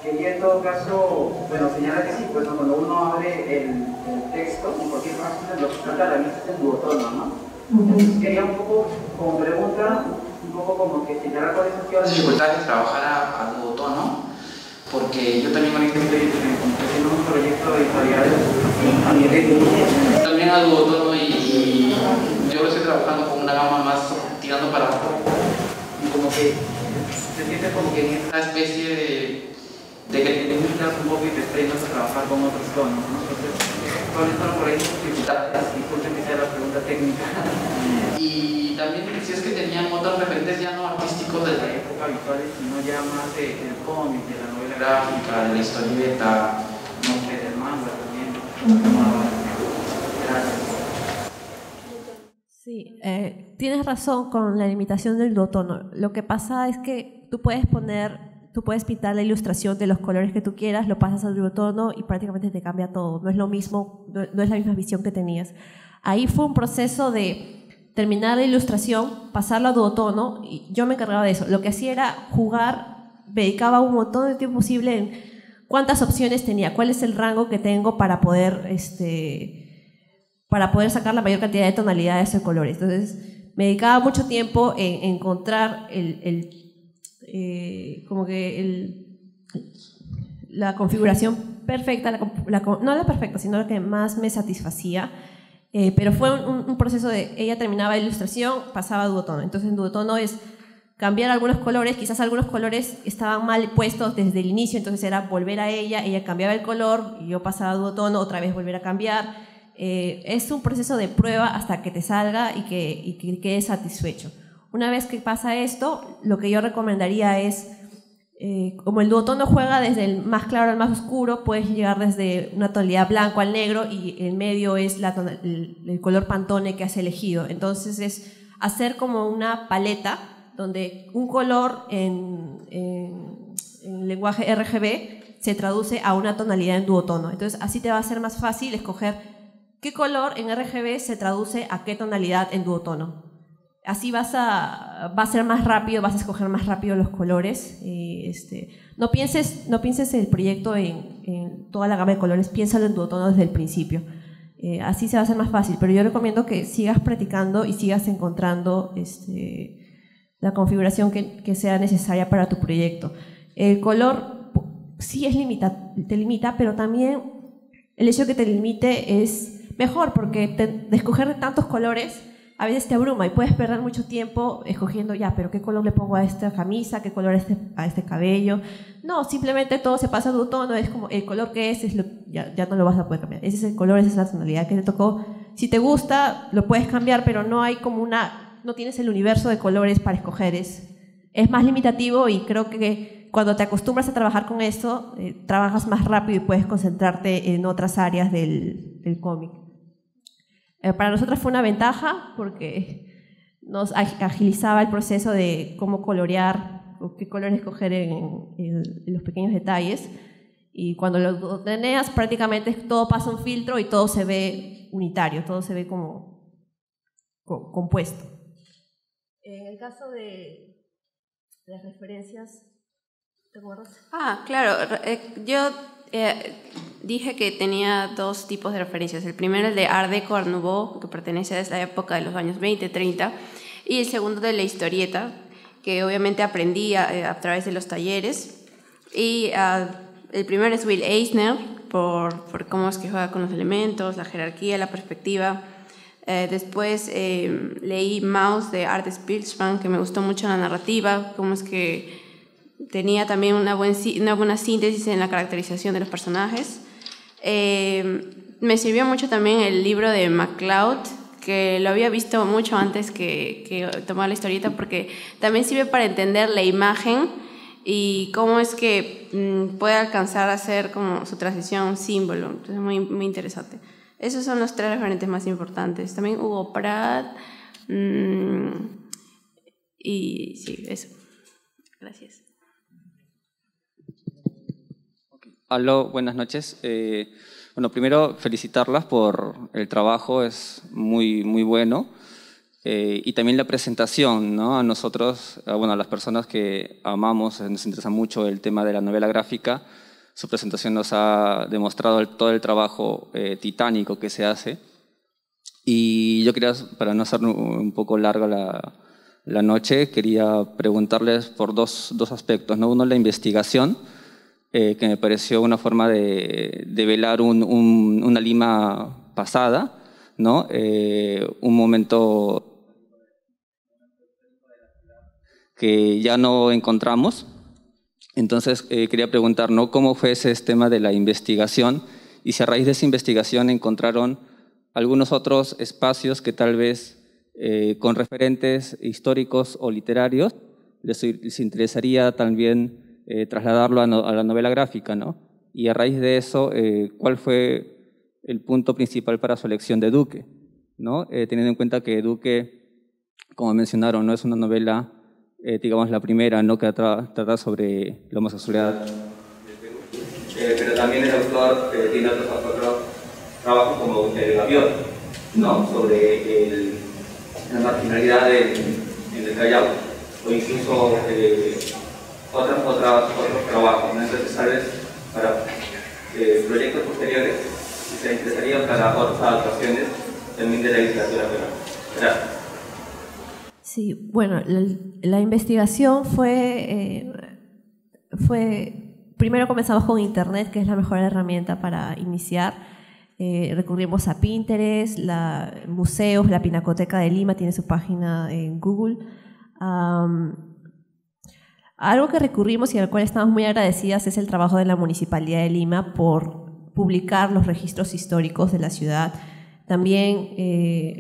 Quería en todo caso, bueno, señalar que sí, pues cuando uno abre el texto, en cualquier caso, lo que salta a la vista es el duotono, ¿no? Entonces quería un poco, como pregunta, un poco como que señalar cuáles han sido las dificultades de trabajar a duotono, porque yo también ahorita estoy haciendo un proyecto editorial a nivel de también a duotono y yo lo estoy trabajando con una gama más tirando para abajo y como que se siente como que en esta especie de que te limitas un poco y te estrenas a trabajar con otros tonos, ¿no? Entonces, ¿cuáles fueron por ahí sus dificultades? Disculpen que sea la pregunta técnica. Y también si es que tenían otros referentes ya no artísticos de la época habituales, sino ya más del cómic, de la novela gráfica, de la historieta, no sé, del manga también. Gracias. Sí, tienes razón con la limitación del duotono. Lo que pasa es que tú puedes pintar la ilustración de los colores que tú quieras, lo pasas al duotono y prácticamente te cambia todo. No es lo mismo, no es la misma visión que tenías. Ahí fue un proceso de terminar la ilustración, pasarlo a duotono, y yo me encargaba de eso. Lo que hacía era jugar, dedicaba un montón de tiempo posible en cuántas opciones tenía, cuál es el rango que tengo para poder sacar la mayor cantidad de tonalidades de colores. Entonces, me dedicaba mucho tiempo en encontrar la configuración perfecta, no la perfecta, sino la que más me satisfacía, pero fue un proceso de, ella terminaba la ilustración, pasaba a duotono. Entonces en duotono es cambiar algunos colores, quizás algunos colores estaban mal puestos desde el inicio, entonces era volver a ella cambiaba el color, y yo pasaba a duotono, otra vez volver a cambiar. Es un proceso de prueba hasta que te salga y que quedes satisfecho. Una vez que pasa esto, lo que yo recomendaría es, como el duotono juega desde el más claro al más oscuro, puedes llegar desde una tonalidad blanco al negro y en medio es el color Pantone que has elegido. Entonces es hacer como una paleta donde un color en lenguaje RGB se traduce a una tonalidad en duotono. Entonces así te va a ser más fácil escoger qué color en RGB se traduce a qué tonalidad en duotono. Así va a ser más rápido, vas a escoger más rápido los colores. No pienses el proyecto en toda la gama de colores, piénsalo en duotono desde el principio. Así se va a hacer más fácil, pero yo recomiendo que sigas practicando y sigas encontrando la configuración que sea necesaria para tu proyecto. El color sí te limita, pero también el hecho de que te limite es mejor, porque de escoger tantos colores a veces te abruma y puedes perder mucho tiempo escogiendo pero ¿qué color le pongo a esta camisa? ¿Qué color a este cabello? No, simplemente todo se pasa a duotono, es como el color que ya no lo vas a poder cambiar. Ese es el color, esa es la tonalidad que te tocó. Si te gusta, lo puedes cambiar, pero no hay como no tienes el universo de colores para escoger. Es más limitativo, y creo que cuando te acostumbras a trabajar con esto, trabajas más rápido y puedes concentrarte en otras áreas del cómic. Para nosotros fue una ventaja porque nos agilizaba el proceso de cómo colorear o qué color escoger en los pequeños detalles, y cuando lo tenías prácticamente todo pasa un filtro y todo se ve unitario, todo se ve como compuesto. En el caso de las referencias, ¿te acuerdas? Claro, yo dije que tenía dos tipos de referencias. El primero, el de Art Deco, Art Nouveau, que pertenece a esa época de los años 20, 30, y el segundo de la historieta, que obviamente aprendí a través de los talleres. Y el primero es Will Eisner, por cómo es que juega con los elementos, la jerarquía, la perspectiva. Después leí Maus de Art Spiegelman, que me gustó mucho la narrativa, cómo es que tenía también una buena síntesis en la caracterización de los personajes. Me sirvió mucho también el libro de MacLeod, que lo había visto mucho antes que tomar la historieta, porque también sirve para entender la imagen y cómo es que puede alcanzar a ser como su transición a un símbolo. Entonces es muy, muy interesante. Esos son los tres referentes más importantes. También Hugo Pratt. Y sí, eso. Gracias. Aló, buenas noches. Bueno, primero felicitarlas por el trabajo, es muy, muy bueno. Y también la presentación, ¿no? A nosotros, a las personas que amamos, nos interesa mucho el tema de la novela gráfica. Su presentación nos ha demostrado todo el trabajo titánico que se hace. Y yo quería, para no hacer un poco larga la noche, quería preguntarles por dos aspectos, ¿no? Uno, la investigación, que me pareció una forma de velar una Lima pasada, ¿no? Un momento que ya no encontramos. Entonces quería preguntar, ¿no? ¿Cómo fue ese tema de la investigación? Y si a raíz de esa investigación encontraron algunos otros espacios que tal vez con referentes históricos o literarios les interesaría también trasladarlo a la novela gráfica, ¿no? Y a raíz de eso, ¿cuál fue el punto principal para su elección de Duque, ¿no? Teniendo en cuenta que Duque, como mencionaron, no es una novela, digamos, la primera, ¿no? Que trata sobre la homosexualidad. Pero también el autor tiene otros trabajos como El Gavión, ¿no? Sobre la marginalidad en el Callao, o incluso otros trabajos, ¿no? Entonces, tal vez para proyectos posteriores, si se interesarían para otras adaptaciones también de la literatura peruana. Gracias. Sí, bueno, la investigación fue primero comenzamos con Internet, que es la mejor herramienta para iniciar. Recurrimos a Pinterest, museos, la Pinacoteca de Lima tiene su página en Google. Algo que recurrimos y al cual estamos muy agradecidas es el trabajo de la Municipalidad de Lima por publicar los registros históricos de la ciudad. También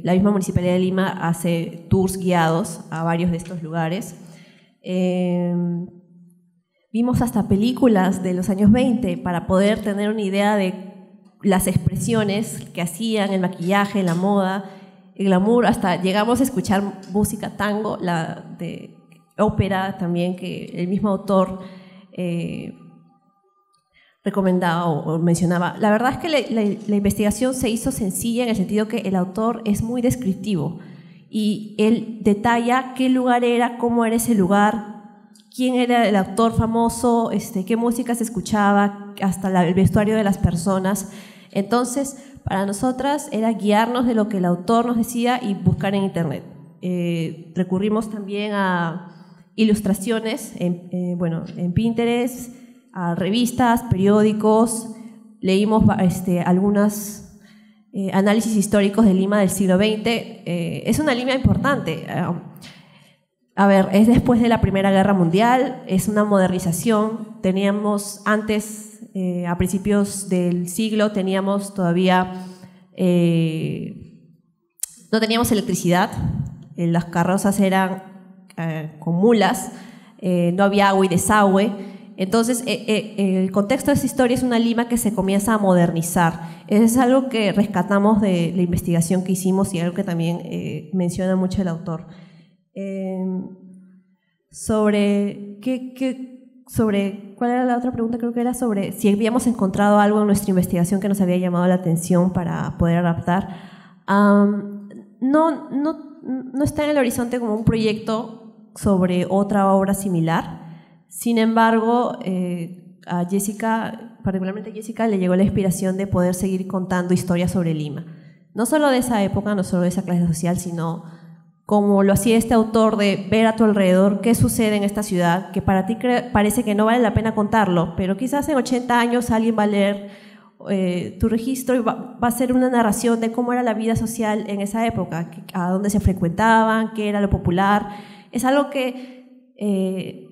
la misma Municipalidad de Lima hace tours guiados a varios de estos lugares. Vimos hasta películas de los años 20 para poder tener una idea de las expresiones que hacían, el maquillaje, la moda, el glamour, hasta llegamos a escuchar música tango, la de ópera también, que el mismo autor recomendaba o mencionaba. La verdad es que la investigación se hizo sencilla en el sentido que el autor es muy descriptivo y él detalla qué lugar era, cómo era ese lugar, quién era el autor famoso, qué música se escuchaba, hasta el vestuario de las personas. Entonces, para nosotras era guiarnos de lo que el autor nos decía y buscar en internet. Recurrimos también a ilustraciones en Pinterest, a revistas, periódicos, leímos algunos análisis históricos de Lima del siglo XX. Es una Lima importante. Es después de la Primera Guerra Mundial, es una modernización. Teníamos antes, a principios del siglo, teníamos todavía, no teníamos electricidad, las carrozas eran con mulas, no había agua y desagüe. Entonces, el contexto de esta historia es una Lima que se comienza a modernizar. Es algo que rescatamos de la investigación que hicimos y algo que también menciona mucho el autor. ¿Cuál era la otra pregunta? Creo que era sobre si habíamos encontrado algo en nuestra investigación que nos había llamado la atención para poder adaptar. No está en el horizonte como un proyecto sobre otra obra similar. Sin embargo, a Jessica, particularmente a Jessica, le llegó la inspiración de poder seguir contando historias sobre Lima. No solo de esa época, no solo de esa clase social, sino como lo hacía este autor, de ver a tu alrededor qué sucede en esta ciudad, que para ti parece que no vale la pena contarlo, pero quizás en 80 años alguien va a leer tu registro y va a ser una narración de cómo era la vida social en esa época, a dónde se frecuentaban, qué era lo popular. Es algo que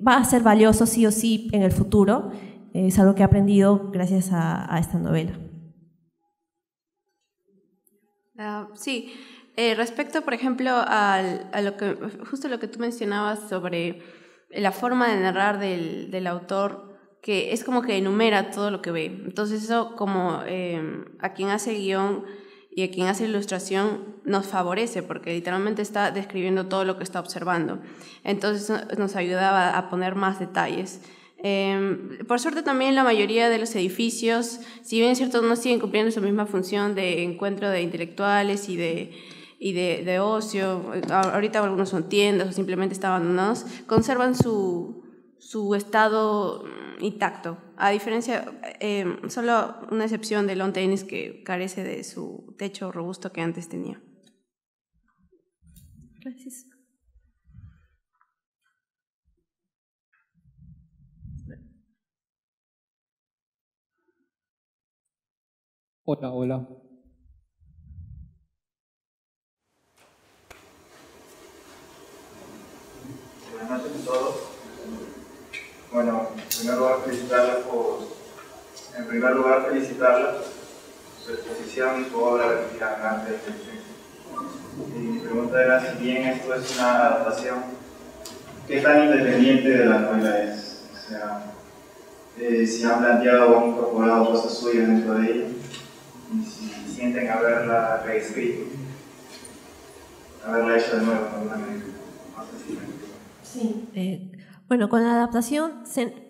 va a ser valioso sí o sí en el futuro. Es algo que he aprendido gracias a esta novela. Sí, respecto, por ejemplo, a justo lo que tú mencionabas sobre la forma de narrar del autor, que es como que enumera todo lo que ve. Entonces eso, como a quien hace el guión y a quien hace la ilustración, nos favorece porque literalmente está describiendo todo lo que está observando. Entonces nos ayudaba a poner más detalles. Por suerte también la mayoría de los edificios, si bien es cierto, no siguen cumpliendo su misma función de encuentro de intelectuales y de ocio. Ahorita algunos son tiendas o simplemente están abandonados, conservan su estado intacto, a diferencia, solo una excepción de Lawn Tennis, que carece de su techo robusto que antes tenía. Gracias. Hola. Buenas noches a todos. Bueno, en primer lugar felicitarla por su exposición y su obra de arte. Y mi pregunta era, si bien esto es una adaptación, ¿qué tan independiente de la novela es? O sea, si han planteado o han incorporado cosas suyas dentro de ella, y si sienten haberla reescrito, haberla hecho de nuevo en alguna medida. No sé si Sí. Bueno, con la adaptación,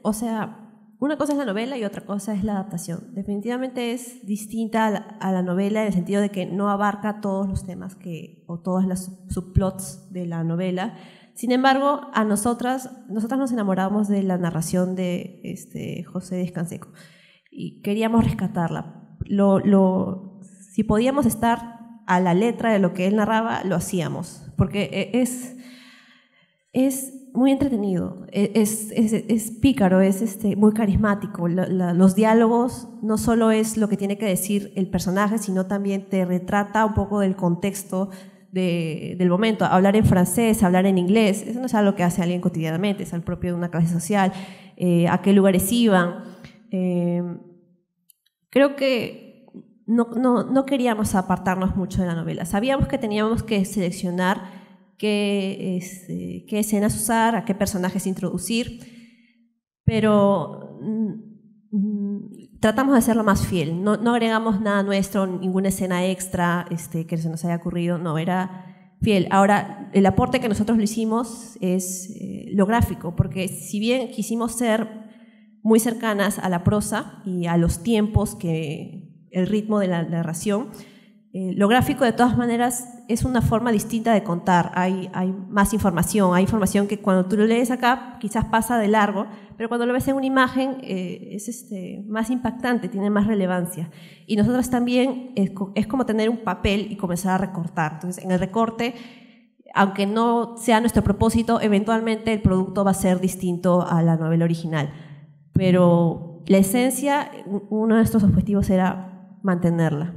o sea, una cosa es la novela y otra cosa es la adaptación. Definitivamente es distinta a la novela en el sentido de que no abarca todos los temas o todos los subplots de la novela. Sin embargo, nosotras nos enamoramos de la narración de José Díaz Canseco y queríamos rescatarla. Si podíamos estar a la letra de lo que él narraba, lo hacíamos, porque es muy entretenido, es pícaro, es muy carismático. Los diálogos no solo es lo que tiene que decir el personaje, sino también te retrata un poco del contexto del momento, hablar en francés, hablar en inglés, eso no es algo que hace alguien cotidianamente, es al propio de una clase social, a qué lugares iban. Creo que no queríamos apartarnos mucho de la novela, sabíamos que teníamos que seleccionar qué escenas usar, a qué personajes introducir, pero tratamos de hacerlo más fiel, no agregamos nada nuestro, ninguna escena extra que se nos haya ocurrido, no, era fiel. Ahora, el aporte que nosotros le hicimos es lo gráfico, porque si bien quisimos ser muy cercanas a la prosa y a los tiempos, el ritmo de la narración, lo gráfico de todas maneras es una forma distinta de contar, hay más información, hay información que cuando tú lo lees acá quizás pasa de largo, pero cuando lo ves en una imagen es más impactante, tiene más relevancia. Y nosotros también es como tener un papel y comenzar a recortar. Entonces, en el recorte, aunque no sea nuestro propósito, eventualmente el producto va a ser distinto a la novela original. Pero la esencia, uno de nuestros objetivos era mantenerla.